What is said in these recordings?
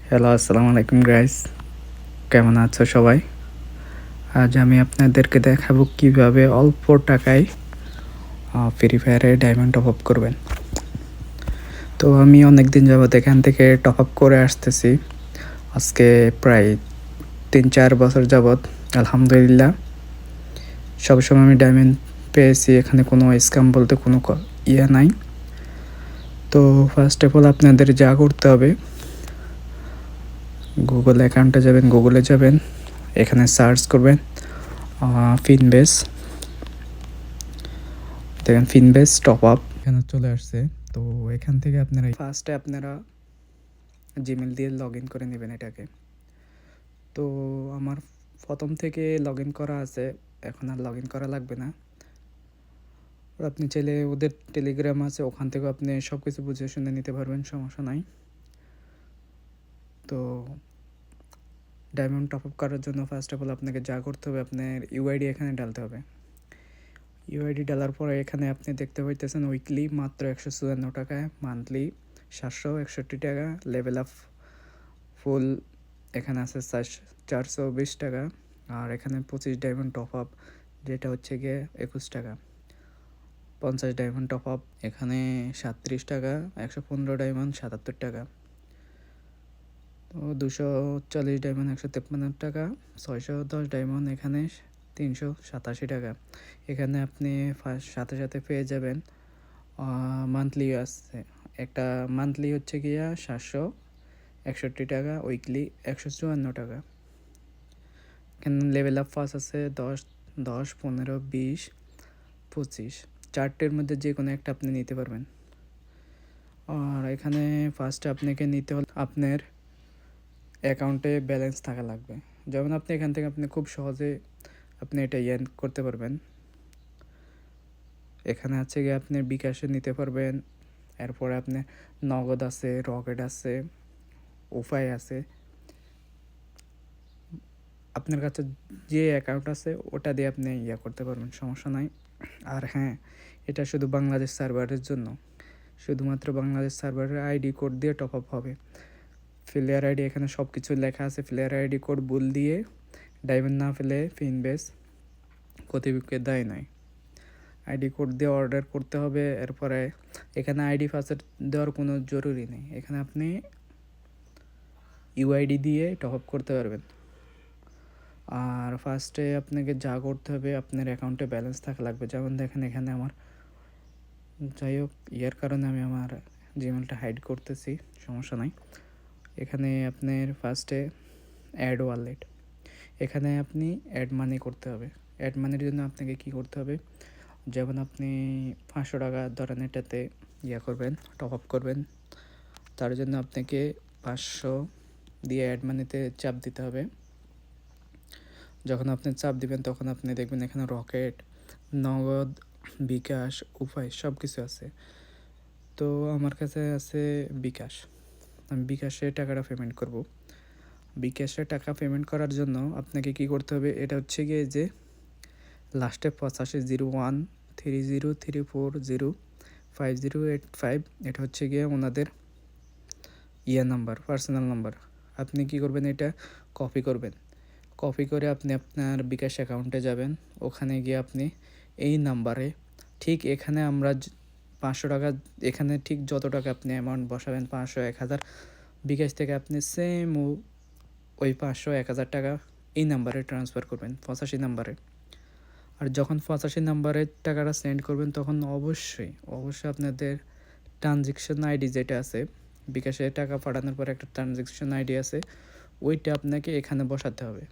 Hello, আসসালামু আলাইকুম guys. কেমন আছো সবাই? আজ আমি আপনাদেরকে দেখাবো কিভাবে অল্প টাকায় ফ্রি ফায়ারে ডায়মন্ড টপ আপ করবেন। তো আমি অনেক দিন যাবত এখান থেকে টপ আপ করে আসতেছি। আজকে প্রায় 3-4 বছর যাবত আলহামদুলিল্লাহ সবসময় আমি ডায়মন্ড পেয়েছি। এখানে কোনো স্ক্যাম বলতে কোনো ইয়ে নাই। তো ফার্স্ট অফ অল আপনাদের যা করতে হবে, গুগল অ্যাকাউন্টে যাবেন, গুগলে যাবেন, এখানে সার্চ করবেন ফিনবেস, দেখেন ফিনবেস টপ আপ এখানে চলে আসছে। তো এখান থেকে আপনারা ফার্স্টে আপনারা জিমেল দিয়ে লগ ইন করে নেবেন এটাকে। তো আমার প্রথম থেকে লগ ইন করা আছে, এখন আর লগ ইন করা লাগবে না। আপনি চাইলে ওদের টেলিগ্রাম আছে, ওখান থেকেও আপনি সব কিছু বুঝে শুনে নিতে পারবেন, সমস্যা নাই। তো ডায়মন্ড টপ আপ করার জন্য ফার্স্ট অফ অল আপনাকে যা করতে হবে, আপনার ইউআইডি এখানে ডালতে হবে। ইউআইডি ডালার পরে এখানে আপনি দেখতে পাইতেছেন উইকলি মাত্র 154 টাকায়, মান্থলি 761 টাকা, লেভেল আপ ফুল এখানে আছে 420 টাকা, আর এখানে 25 ডায়মন্ড টপ আপ যেটা হচ্ছে গিয়ে 21 টাকা, 50 ডায়মন্ড টপ আপ এখানে 37 টাকা, 115 ডায়মন্ড 77 টাকা, তো 240 ডায়মন্ড 153 টাকা, 610 ডায়মন্ড এখানে 387 টাকা। এখানে আপনি ফার্স্ট সাথে সাথে পেয়ে যাবেন মান্থলি আছে, একটা মান্থলি হচ্ছে গিয়া 761 টাকা, উইকলি 154 টাকা। এখানে লেভেল আপ ফার্স্ট আছে 10, 10, 15, 20, 25, চারটের মধ্যে যে কোনো একটা আপনি নিতে পারবেন। আর এখানে ফার্স্টে আপনাকে নিতে হলে আপনার অ্যাকাউন্টে ব্যালেন্স থাকা লাগবে। যেমন আপনি এখান থেকে আপনি খুব সহজে আপনি এটা করতে পারবেন। এখানে আছে গিয়ে আপনি বিকাশে নিতে পারবেন, এরপরে আপনি নগদ আছে, রকেট আছে, উপায় আছে, আপনার কাছে যে অ্যাকাউন্ট আছে ওটা দিয়ে আপনি করতে পারবেন, সমস্যা নাই। আর হ্যাঁ, এটা শুধু বাংলাদেশ সার্ভারের জন্য, শুধুমাত্র বাংলাদেশ সার্ভারের আইডি কোড দিয়ে টপ আপ হবে। প্লেয়ার আইডি এখানে সব কিছু লেখা আছে, প্লেয়ার আইডি কোড ভুল দিয়ে ডায়মন্ড না ফেলে ফিনবেস কর্তৃপক্ষের দায় নয়, আইডি কোড দিয়ে অর্ডার করতে হবে। এরপরে এখানে আইডি পাসওয়ার্ড দেওয়ার কোনো জরুরি নেই, এখানে আপনি ইউআইডি দিয়ে টপ আপ করতে পারবেন। আর ফার্স্টে আপনাকে যা করতে হবে, আপনার অ্যাকাউন্টে ব্যালেন্স থাকা লাগবে। যেমন দেখেন এখানে আমার, যাই হোক ইয়ার কারণে আমি আমার জিমেলটা হাইড করতেছি, সমস্যা নাই। এখানে আপনার ফার্স্টে অ্যাড ওয়ালেট, এখানে আপনি অ্যাড মানি করতে হবে। অ্যাড মানির জন্য আপনাকে কি করতে হবে, যেমন আপনি 500 টাকা ধরেন এটাতে করবেন, টপ আপ করবেন, তার জন্য আপনাকে 500 দিয়ে অ্যাড মানিতে চাপ দিতে হবে। যখন আপনি চাপ দিবেন তখন আপনি দেখবেন এখানে রকেট, নগদ, বিকাশ, উপায় সব কিছু আছে। তো আমার কাছে আছে বিকাশ, আমি বিকাশে টাকাটা পেমেন্ট করব। বিকাশে টাকা পেমেন্ট করার জন্য আপনাকে কি করতে হবে, এটা হচ্ছে গিয়ে যে লাস্টে 850130340508 এটা হচ্ছে গিয়ে ওনাদের নাম্বার, পার্সোনাল নাম্বার। আপনি কি করবেন, এটা কপি করবেন, কপি করে আপনি আপনার বিকাশ অ্যাকাউন্টে যাবেন, ওখানে গিয়ে আপনি এই নাম্বারে ঠিক এখানে আমরা 500 টাকা, এখানে ঠিক যত টাকা আপনি অ্যামাউন্ট বসাবেন 500, 1000, বিকাশ থেকে আপনি সেম ওই 500, 1000 টাকা এই নাম্বারে ট্রান্সফার করবেন, 85 নাম্বারে। আর যখন 85 নাম্বারে টাকাটা সেন্ড করবেন তখন অবশ্যই অবশ্যই আপনাদের ট্রানজ্যাকশন আইডি যেটা আছে, বিকাশে টাকা পাঠানোর পর একটা ট্রানজ্যাকশন আইডি আছে, ওইটা আপনাকে এখানে বসাতে হবে,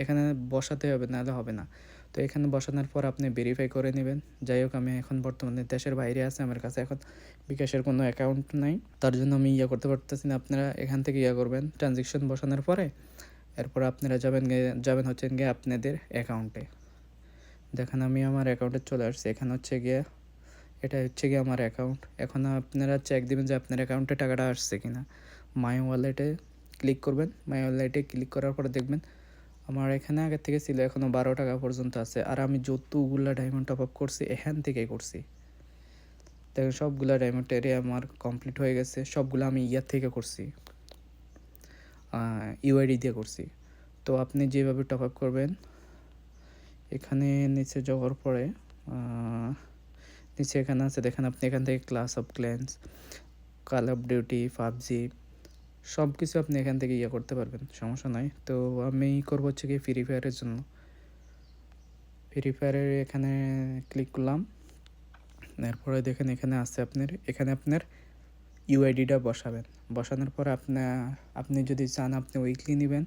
এখানে বসাতে হবে, নাহলে হবে না। তো এখানে বসানোর পর আপনি ভেরিফাই করে নেবেন। যাই হোক, আমি এখন বর্তমানে দেশের বাইরে আছে, আমার কাছে এখন বিকাশের কোনো অ্যাকাউন্ট নাই, তার জন্য আমি করতে পারতেছি না। আপনারা এখান থেকে করবেন ট্রানজ্যাকশন বসানোর পরে, এরপর আপনারা যাবেন হচ্ছে গিয়ে আপনাদের অ্যাকাউন্টে। দেখেন আমি আমার অ্যাকাউন্টে চলে আসছি, এখানে হচ্ছে গিয়ে এটা হচ্ছে গিয়ে আমার অ্যাকাউন্ট। এখন আপনারা চেক দিবেন যে আপনার অ্যাকাউন্টে টাকাটা আসছে কিনা। মাই ওয়ালেটে ক্লিক করবেন, মাই ওয়ালেটে ক্লিক করার পরে দেখবেন আমার এখানে আগে থেকে ছিল এখনও 12 টাকা পর্যন্ত আছে। আর আমি যতগুলা ডায়মন্ড টপ আপ করছি এখান থেকেই করছি, দেখেন সবগুলা ডায়মন্ড এরিয়া আমার কমপ্লিট হয়ে গেছে, সবগুলো আমি থেকে করছি। ইউআইডি দিয়ে করছি। তো আপনি যেভাবে টপ আপ করবেন, এখানে নিচে যাওয়ার পরে নিচে এখানে আছে দেখেন, আপনি এখান থেকে class of clans, call of duty, PUBG সব কিছু আপনি এখান থেকে ইয়ে করতে পারবেন, সমস্যা নাই। তো আমি করবো হচ্ছে কি ফ্রি ফায়ারের জন্য। ফ্রি ফায়ারের এখানে ক্লিক করলাম, এরপরে দেখেন এখানে আছে আপনার ইউআইডিটা বসাবেন। বসানোর পর আপনি যদি চান আপনি উইকলি নেবেন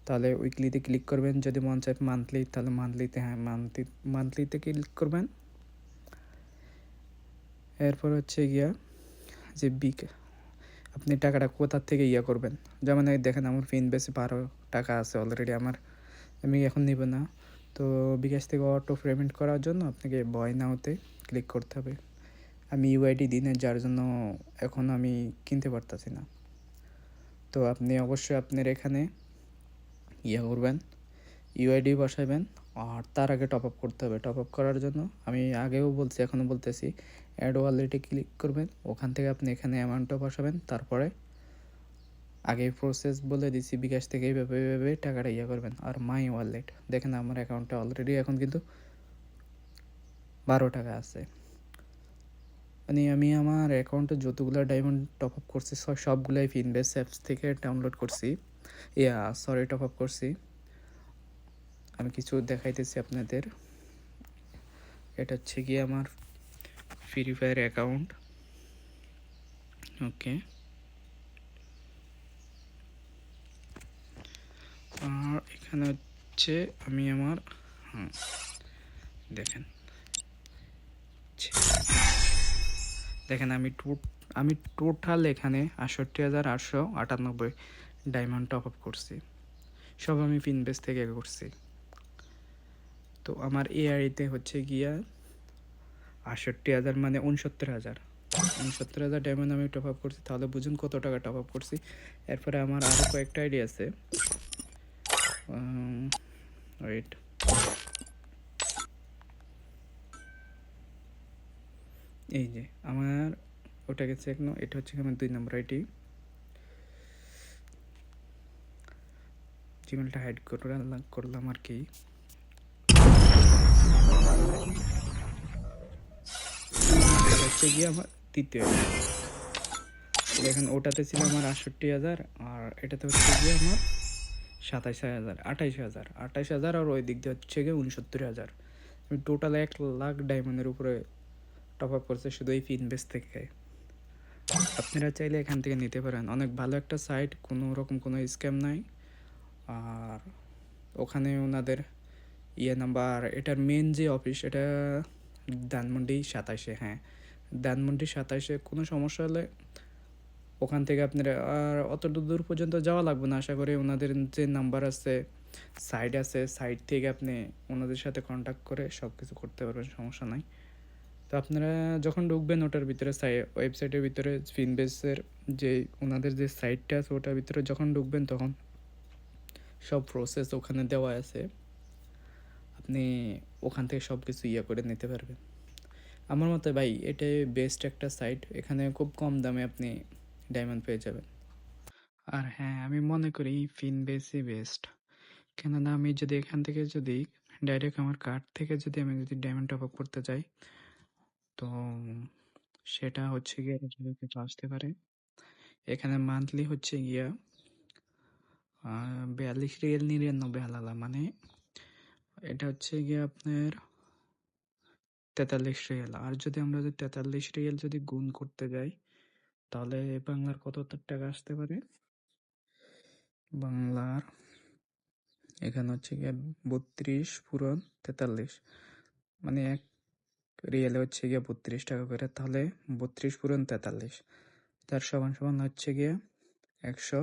তাহলে উইকলিতে ক্লিক করবেন, যদি মন চায় মান্থলি তাহলে মান্থলিতে, হ্যাঁ মান্থলিতে ক্লিক করবেন। এরপর হচ্ছে গিয়া যে আপনি টাকাটা কোথার থেকে ইয়া করবেন, যেমন এই দেখেন আমার বেশি 12 টাকা আছে অলরেডি আমি এখন নিব না। তো বিকাশ থেকে অটো পেমেন্ট করার জন্য আপনাকে বয় নাওতে ক্লিক করতে হবে। আমি ইউআইডি দিই না, যার জন্য এখন আমি কিনতে পারতাছি না। তো আপনি অবশ্যই আপনার এখানে ইয়া করবেন, ইউআইডি বসাবেন। আর তার আগে টপ আপ করতে হবে। টপ আপ করার জন্য আমি আগেও বলছি, এখনও বলতেছি, অ্যাড ওয়ালেটে ক্লিক করবেন। ওখান থেকে আপনি এখানে অ্যামাউন্টটা বসাবেন। তারপরে আগে প্রসেস বলে দিছি, বিকাশ থেকে এইভাবে টাকাটা ইয়ে করবেন। আর মাই ওয়ালেট দেখেন আমার অ্যাকাউন্টে অলরেডি এখন কিন্তু 12 টাকা আছে। মানে আমি আমার অ্যাকাউন্টে যতগুলো ডায়মন্ড টপ আপ করছি সবগুলাই ফিনবেস অ্যাপস থেকে ডাউনলোড করছি, টপ আপ করছি। আমি কিছু দেখাইতেছি আপনাদের। এটা হচ্ছে গিয়ে আমার ফ্রি ফায়ার অ্যাকাউন্ট। ওকে, আর এখানে হচ্ছে আমি আমার দেখেন দেখেন আমি টোটাল এখানে 68,898 ডায়মন্ড টপ আপ করছি। সব আমি ফিনবেস থেকে করছি। তো আমার এআইতে হচ্ছে গিয়া 68,000 মানে 69,000 ডায়মন্ড আমি টপ আপ করছি। তাহলে বুঝুন কত টাকা টপ আপ করছি। এরপরে আমার আরও কয়েকটা আইডি আছে। ওয়েট, এই যে আমার ওটাকে চেক নো, এটা হচ্ছে আমার 2 নম্বর আইডি। জিমেলটা হাইড করলাম আর কি। হচ্ছে গিয়ে আমার তৃতীয় দেখেন, ওটাতে ছিল আমার 68,000, আর এটাতে হচ্ছে গিয়ে আমার 27,000, 28,000 আর ওই দিক দিয়ে হচ্ছে গিয়ে 69,000। আমি টোটাল 1,00,000 ডায়মন্ডের উপরে টপ আপ করছে শুধু এই ফিনবেস থেকে। আপনারা চাইলে এখান থেকে নিতে পারেন, অনেক ভালো একটা সাইট, কোনো রকম কোনো স্ক্যাম নাই। আর ওখানে ওনাদের নাম্বার, এটার মেন যে অফিস এটা ধানমন্ডি 27-এ, হ্যাঁ ধানমন্ডি 27-এ। কোনো সমস্যা হলে ওখান থেকে আপনারা আর অত দূর পর্যন্ত যাওয়া লাগবে না। আশা করি ওনাদের যে নাম্বার আছে, সাইট থেকে আপনি ওনাদের সাথে কন্ট্যাক্ট করে সব কিছু করতে পারবেন, সমস্যা নাই। তো আপনারা যখন ঢুকবেন ওটার ভিতরে ওয়েবসাইটের ভিতরে ফিনবেসের যে ওনাদের যে সাইটটা আছে ওটার ভিতরে যখন ঢুকবেন তখন সব প্রসেস ওখানে দেওয়া আছে, আপনি ওখান থেকে সব কিছু করে নিতে পারবেন। আমার মতে ভাই এটাই বেস্ট একটা সাইট, এখানে খুব কম দামে আপনি ডায়মন্ড পেয়ে যাবেন। আর হ্যাঁ, আমি মনে করি ফিনবেসই বেস্ট। কেননা আমি যদি এখান থেকে ডাইরেক্ট আমার কার্ড থেকে আমি ডায়মন্ড টপ আপ করতে চাই, তো সেটা হচ্ছে গিয়ে কিছু আসতে পারে। এখানে মান্থলি হচ্ছে গিয়া 42 রিয়েল 99 হালালা, মানে এটা হচ্ছে গিয়ে আপনার 43 রিয়েল। আর যদি আমরা 43 রিয়েল গুণ করতে যাই তাহলে বাংলার কত টাকা আসতে পারে। বাংলার এখানে হচ্ছে গিয়ে 32 পূরণ 43, মানে 1 রিয়েলে হচ্ছে গিয়ে 32 টাকা করে। তাহলে 32 পূরণ 43 তার সমান সমান হচ্ছে গিয়ে 100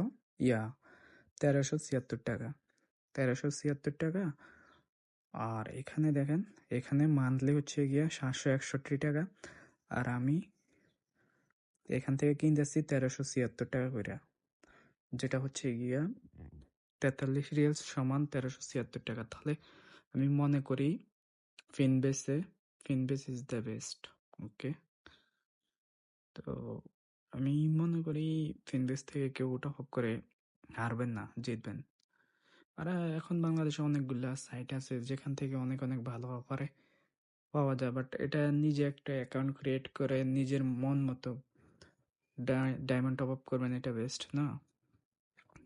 1376 টাকা। 1376 টাকা। আর এখানে দেখেন, এখানে মান্থলি হচ্ছে গিয়া 761 টাকা। আর আমি এখান থেকে কিনতেছি 1376 টাকা করে, যেটা হচ্ছে গিয়া 43 রিয়াল সমান 1376 টাকা। তাহলে আমি মনে করি ফিনবেসে ফিনবেস ইজ দ্য বেস্ট। ওকে, তো আমি মনে করি ফিনবেস থেকে কেউ টপ আপ করে হারবেন না, জিতবেন। আর এখন বাংলাদেশে অনেকগুলা সাইট আছে যেখান থেকে অনেক অনেক ভালো অফারে পাওয়া যায়, বাট এটা নিজে একটা অ্যাকাউন্ট ক্রিয়েট করে নিজের মন মতো ডায়মন্ড টপ আপ করবেন, এটা বেস্ট না?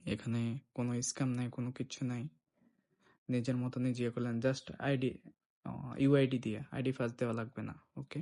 এখানে কোনো স্ক্যাম নাই, কোনো কিছু নাই। নিজের মতো নিজে করলেন, জাস্ট আইডি ইউআইডি দিয়ে, আইডি ফার্স্ট দেওয়া লাগবে না। ওকে।